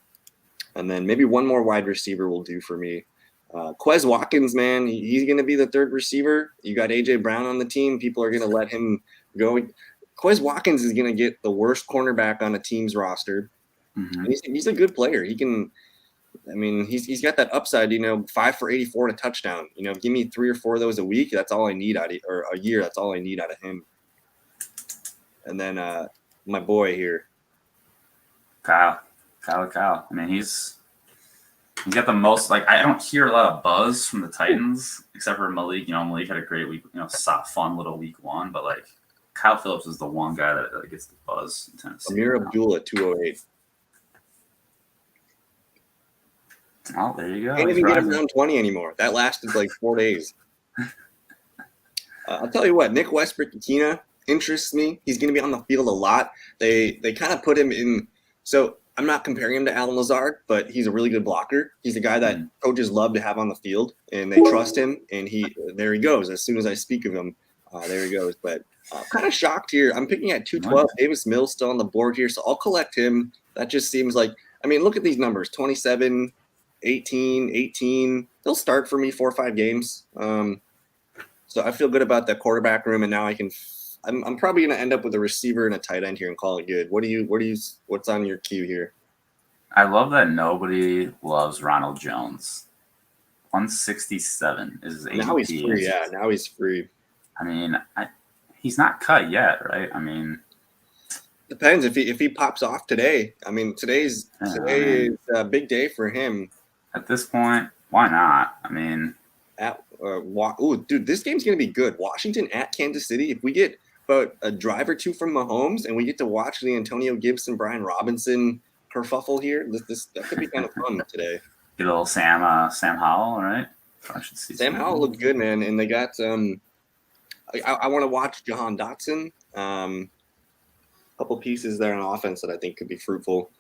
And then maybe one more wide receiver will do for me. Quez Watkins, man, he's going to be the third receiver. You got A.J. Brown on the team. People are going to let him go. Quez Watkins is going to get the worst cornerback on a team's roster. Mm-hmm. He's a good player. He can – he's got that upside, 5 for 84 and a touchdown. Give me 3 or 4 of those a week. That's all I need out of – or a year. That's all I need out of him. And then my boy here. Kyle. He's got the most, I don't hear a lot of buzz from the Titans, except for Malik. Malik had a great week, soft, fun little week 1. But, Kyle Phillips is the one guy that gets the buzz in Tennessee. Amir Abdul at 208. Oh, there you go. Can't even get him around 20 anymore. That lasted 4 days. I'll tell you what, Nick Westbrook-Ikina interests me. He's going to be on the field a lot. They kind of put him in – so – I'm not comparing him to Alan Lazard, but he's a really good blocker. He's a guy that coaches love to have on the field, and they trust him. And there he goes. As soon as I speak of him, there he goes. But I'm kind of shocked here. I'm picking at 212. Davis Mills still on the board here, so I'll collect him. That just seems like – look at these numbers, 27, 18, 18. He'll start for me 4 or 5 games. So I feel good about that quarterback room, and now I can – I'm probably going to end up with a receiver and a tight end here and call it good. What's on your queue here? I love that nobody loves Ronald Jones. 167 is his ADP. Now he's free. Yeah, now he's free. He's not cut yet, right? Depends if he pops off today. Today is a big day for him. At this point, why not? Dude, this game's going to be good. Washington at Kansas City. If we get about a drive or 2 from Mahomes and we get to watch the Antonio Gibson, Brian Robinson kerfuffle here, that could be kind of fun today. Get a little Sam Howell, right? I should see Sam Howell looked good, man. And they got I want to watch Jahan Dotson. A couple pieces there on offense that I think could be fruitful.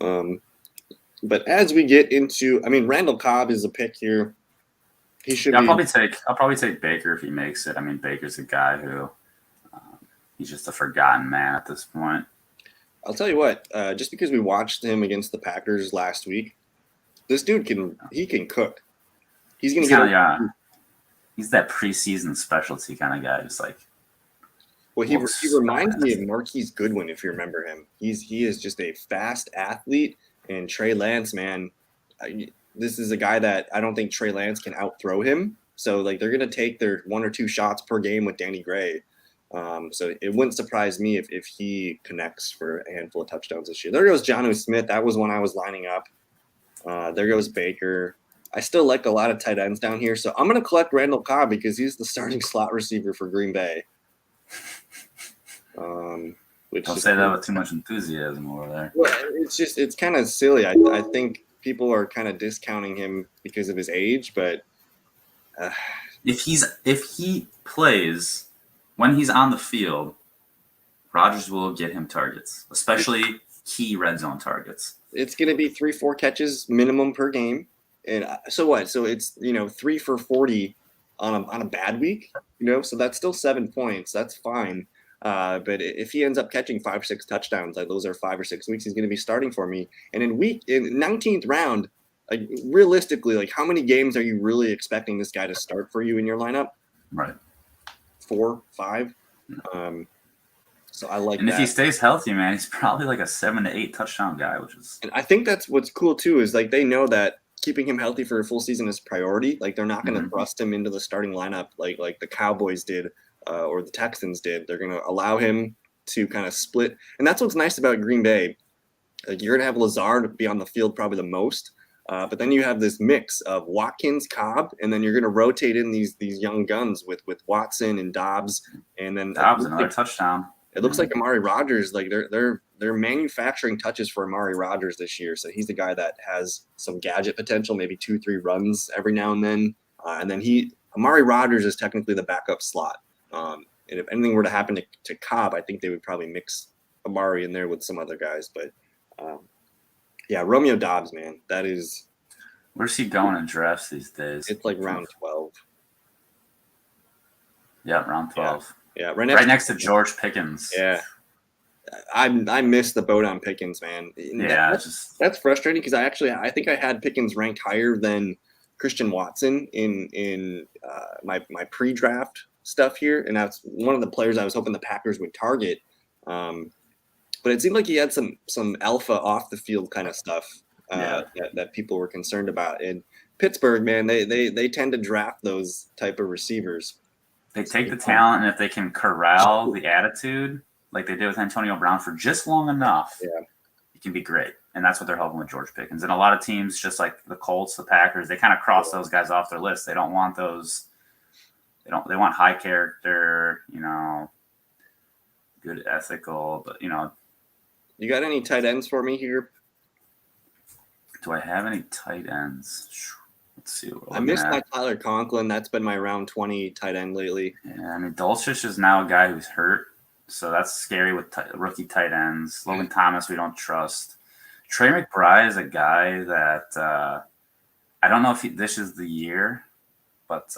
But as we get into, Randall Cobb is a pick here. He should. I'll probably take Baker if he makes it. Baker's a guy who he's just a forgotten man at this point. I'll tell you what. Just because we watched him against the Packers last week, this dude can cook. He's gonna get. He's that preseason specialty kind of guy. Just he reminds me of Marquise Goodwin, if you remember him. He is just a fast athlete, and Trey Lance, man. This is a guy that I don't think Trey Lance can outthrow him. So they're going to take their 1 or 2 shots per game with Danny Gray. So it wouldn't surprise me if he connects for a handful of touchdowns this year. There goes Jonnu Smith. That was one I was lining up. There goes Baker. I still like a lot of tight ends down here. So I'm going to collect Randall Cobb because he's the starting slot receiver for Green Bay. Which Don't say that with too much enthusiasm over there. Well, it's kind of silly. I think people are kind of discounting him because of his age, but if he plays when he's on the field, Rodgers will get him targets, especially key red zone targets. It's going to be 3-4 catches minimum per game, and so what? So it's 3 for 40 on a bad week, so that's still 7 points. That's fine. But if he ends up catching 5 or 6 touchdowns, like those are 5 or 6 weeks, he's going to be starting for me. And in 19th round, like realistically, like how many games are you really expecting this guy to start for you in your lineup? Right. 4, 5. So I like and that. If he stays healthy, man, he's probably like a 7 to 8 touchdown guy, which is. And I think that's what's cool too, is like they know that keeping him healthy for a full season is priority. Like they're not going to thrust him into the starting lineup like the Cowboys did or the Texans did. They're going to allow him to kind of split. And that's what's nice about Green Bay. Like you're going to have Lazard be on the field probably the most. But then you have this mix of Watkins, Cobb, and then you're going to rotate in these young guns with Watson and Dobbs, and then Dobbs another touchdown. It looks like Amari Rodgers, like they're manufacturing touches for Amari Rodgers this year. So he's the guy that has some gadget potential, maybe 2-3 runs every now and then. And then Amari Rodgers is technically the backup slot. And if anything were to happen to Cobb, I think they would probably mix Amari in there with some other guys. But yeah, Romeo Dobbs, man, that is. Where's he going in drafts these days? It's like round 12. Yeah, round 12. Yeah, right next to George Pickens. Yeah. I missed the boat on Pickens, man. Yeah, that's frustrating because I think I had Pickens ranked higher than Christian Watson in my pre-draft stuff here, and that's one of the players I was hoping the Packers would target. But it seemed like he had some alpha off the field kind of stuff that people were concerned about. And Pittsburgh, man, they tend to draft those type of receivers. They take the talent, and if they can corral the attitude, like they did with Antonio Brown for just long enough, it can be great. And that's what they're hoping with George Pickens. And a lot of teams, just like the Colts, the Packers, they kind of cross those guys off their list. They don't want those. They want high character, good ethical, but You got any tight ends for me here? Do I have any tight ends? Let's see. I missed my Tyler Conklin. That's been my round 20 tight end lately. Yeah, I mean, Dulcich is now a guy who's hurt, so that's scary with rookie tight ends. Logan Thomas, we don't trust. Trey McBride is a guy that I don't know if this is the year, but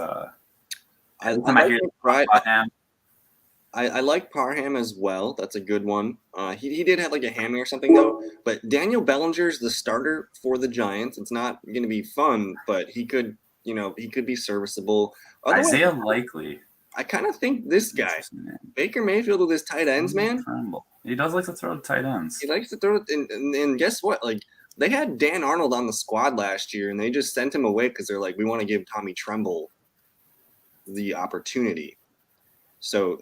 I like Parham as well. That's a good one. He did have like a hammy or something though. But Daniel Bellinger's the starter for the Giants. It's not going to be fun, but he could be serviceable. Otherwise, Isaiah Likely. I kind of think this guy, Baker Mayfield with his tight ends, man. He does like to throw tight ends. He likes to throw it, and guess what? Like they had Dan Arnold on the squad last year, and they just sent him away because they're like, we want to give Tommy Tremble the opportunity. So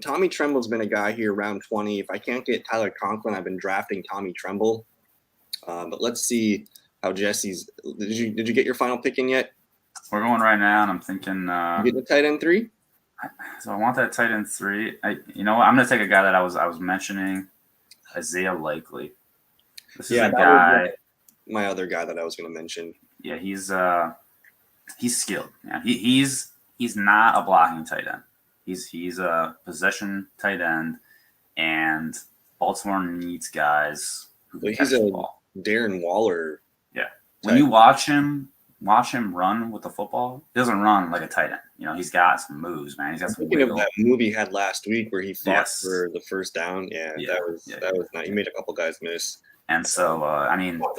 Tommy Tremble's been a guy here around 20. If I can't get Tyler Conklin, I've been drafting Tommy Tremble. But let's see how Jesse's. Did you get your final pick in yet? We're going right now, and I'm thinking. You get the tight end 3. So I want that tight end 3. You know what? I'm going to take a guy that I was mentioning, Isaiah Likely. This is a guy. My other guy that I was going to mention. Yeah, he's skilled. Yeah, he's not a blocking tight end. He's a possession tight end, and Baltimore needs guys who can catch the ball. Darren Waller. Yeah, when you watch him run with the football, he doesn't run like a tight end. He's got some moves, man. He's got some. Thinking of that movie he had last week where he fought for the first down. That was not. He made a couple guys miss. And so,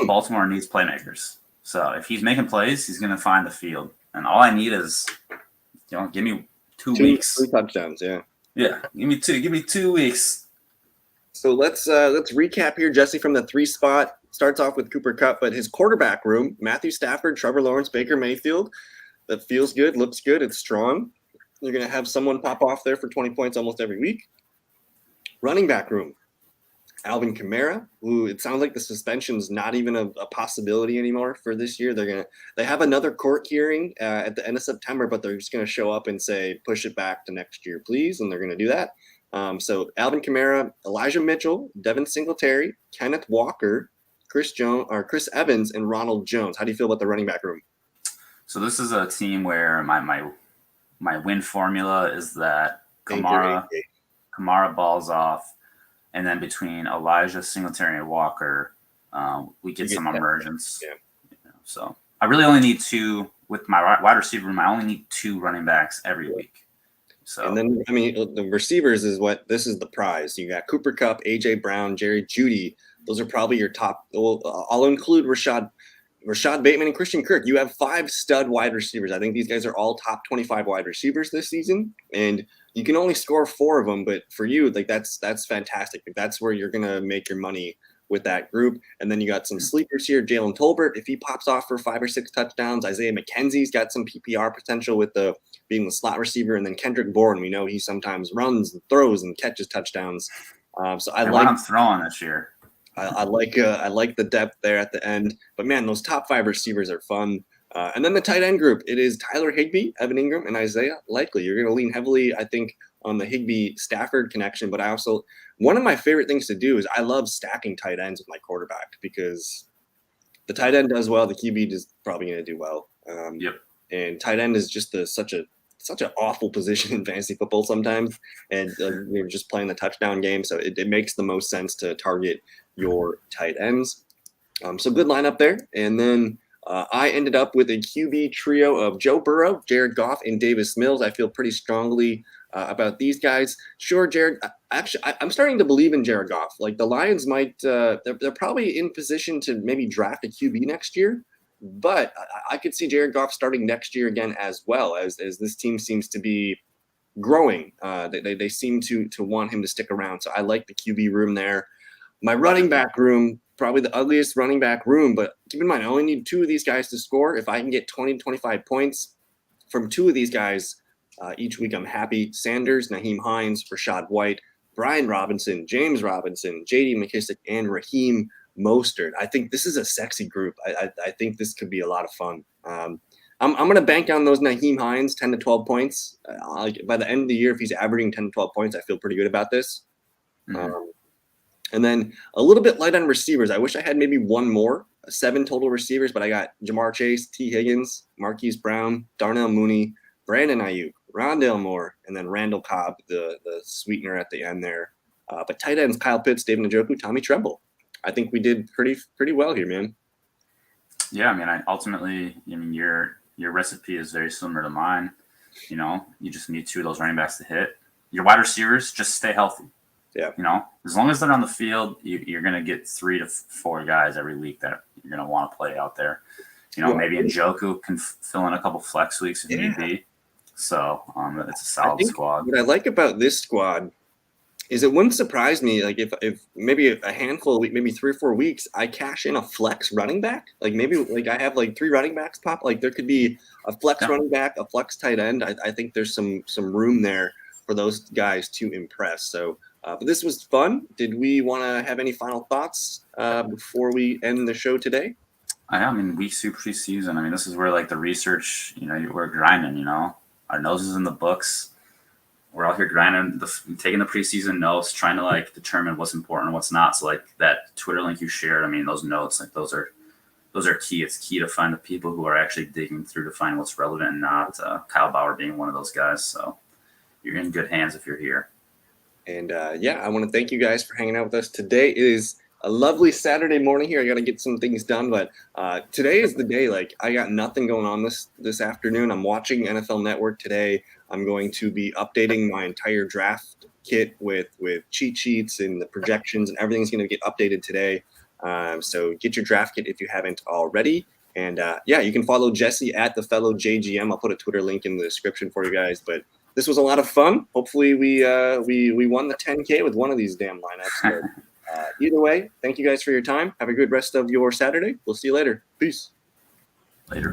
Baltimore needs playmakers. So if he's making plays, he's going to find the field. And all I need is, give me 2 weeks. 3 touchdowns, yeah. Yeah, give me 2 weeks. So let's recap here. Jesse from the 3 spot starts off with Cooper Kupp, but his quarterback room, Matthew Stafford, Trevor Lawrence, Baker Mayfield, that feels good, looks good, it's strong. You're going to have someone pop off there for 20 points almost every week. Running back room, Alvin Kamara, who it sounds like the suspension's not even a possibility anymore for this year. They have another court hearing at the end of September, but they're just going to show up and say, push it back to next year, please. And they're going to do that. So Alvin Kamara, Elijah Mitchell, Devin Singletary, Kenneth Walker, Chris Evans, and Ronald Jones. How do you feel about the running back room? So this is a team where my win formula is that Kamara balls off, and then between Elijah, Singletary, and Walker, we get some emergence. Yeah. So I really only need 2 with my wide receiver room. I only need 2 running backs every week. So, and then, the receivers is this is the prize. You got Cooper Kupp, AJ Brown, Jerry Jeudy. Those are probably your top. I'll include Rashad Bateman and Christian Kirk. You have 5 stud wide receivers. I think these guys are all top 25 wide receivers this season, and you can only score 4 of them. But for you, that's fantastic. That's where you're gonna make your money with that group. And then you got some sleepers here. Jalen Tolbert, if he pops off for 5 or 6 touchdowns. Isaiah McKenzie's got some PPR potential with being the slot receiver. And then Kendrick Bourne, we know he sometimes runs and throws and catches touchdowns. So I like him throwing this year. I like the depth there at the end. But man, those top 5 receivers are fun. And then the tight end group, it is Tyler Higbee, Evan Ingram, and Isaiah Likely. You're going to lean heavily, I think, on the Higbee-Stafford connection. But one of my favorite things to do is I love stacking tight ends with my quarterback, because the tight end does well, the QB is probably going to do well. Yep. And tight end is just such an awful position in fantasy football sometimes. And you're just playing the touchdown game. So it makes the most sense to target your tight ends. So good lineup there. And then I ended up with a QB trio of Joe Burrow, Jared Goff, and Davis Mills. I feel pretty strongly about these guys. Sure, Jared. I'm starting to believe in Jared Goff. Like, the Lions might, they're probably in position to maybe draft a QB next year. But I could see Jared Goff starting next year again, as well as this team seems to be growing. They seem to want him to stick around. So I like the QB room there. My running back room, probably the ugliest running back room, but keep in mind, I only need 2 of these guys to score. If I can get 20 to 25 points from 2 of these guys each week, I'm happy. Sanders, Naheem Hines, Rashad White, Brian Robinson, James Robinson, J.D. McKissick, and Raheem Mostert. I think this is a sexy group. I think this could be a lot of fun. I'm going to bank on those Naheem Hines, 10 to 12 points. By the end of the year, if he's averaging 10 to 12 points, I feel pretty good about this. Mm-hmm. And then a little bit light on receivers. I wish I had maybe 1 more, 7 total receivers, but I got Jamar Chase, T. Higgins, Marquise Brown, Darnell Mooney, Brandon Ayuk, Rondale Moore, and then Randall Cobb, the sweetener at the end there. But tight ends, Kyle Pitts, David Njoku, Tommy Tremble. I think we did pretty well here, man. Yeah, ultimately, your recipe is very similar to mine. You just need 2 of those running backs to hit. Your wide receivers, just stay healthy. Yeah. As long as they're on the field, you're going to get 3 to 4 guys every week that you're going to want to play out there. Maybe Njoku can fill in a couple flex weeks if need be. So it's a solid squad. What I like about this squad is it wouldn't surprise me, like, if maybe a handful of weeks, maybe 3 or 4 weeks, I cash in a flex running back. Like, maybe like I have like 3 running backs pop. Like, there could be a flex running back, a flex tight end. I think there's some room there for those guys to impress. So, but this was fun. Did we want to have any final thoughts before we end the show today? Week 2 preseason. This is where, like, the research, we're grinding, our noses in the books. We're out here grinding, taking the preseason notes, trying to, like, determine what's important and what's not. So, like, that Twitter link you shared, those notes, like, those are key. It's key to find the people who are actually digging through to find what's relevant and not. Kyle Bauer being one of those guys. So you're in good hands if you're here. And I want to thank you guys for hanging out with us today. It is a lovely Saturday morning here. I got to get some things done, but today is the day. Like, I got nothing going on this afternoon. I'm watching NFL Network today. I'm going to be updating my entire draft kit with cheat sheets and the projections, and everything's going to get updated today. So get your draft kit if you haven't already. And you can follow Jesse at theFellowKGB. I'll put a Twitter link in the description for you guys. But this was a lot of fun. Hopefully we won the 10K with one of these damn lineups. But, either way, thank you guys for your time. Have a good rest of your Saturday. We'll see you later. Peace. Later.